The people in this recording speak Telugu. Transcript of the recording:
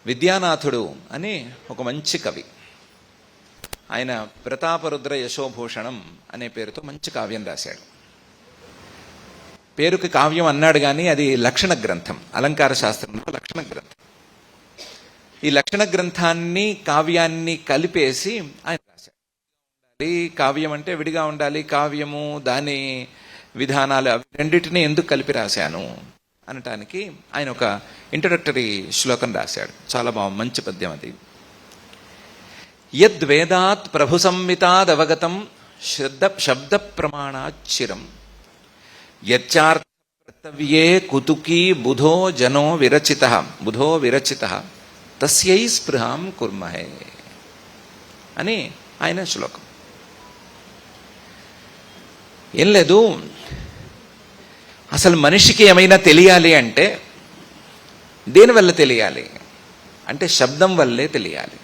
విద్యానాథుడు అని ఒక మంచి కవి. ఆయన ప్రతాపరుద్ర యశోభూషణం అనే పేరుతో మంచి కావ్యం రాశాడు. పేరుకి కావ్యం అన్నాడు కానీ అది లక్షణ గ్రంథం, అలంకార శాస్త్రంలో లక్షణ గ్రంథం. ఈ లక్షణ గ్రంథాన్ని కావ్యాన్ని కలిపేసి ఆయన రాశాడు. కావ్యం అంటే విడిగా ఉండాలి, కావ్యము దాని విధానాలు అవి రెండింటినీ ఎందుకు కలిపి రాశాను అనటానికి ఆయన ఒక ఇంట్రడక్టరీ శ్లోకం రాశాడు. చాలా మంచి పద్యం అది. యద్వేదాత్ ప్రభు సంహితాదవగతం శబ్ద ప్రమాణాచ్చిరం యచ్చార్థవ్యే కుతుకీ బుధో విరచిత తస్యై స్పృహాం కుర్మహే అని ఆయన శ్లోకం. ఏం లేదు, అసలు మనిషికి ఏమైనా తెలియాలి అంటే దేనివల్ల తెలియాలి అంటే శబ్దం వల్లే తెలియాలి.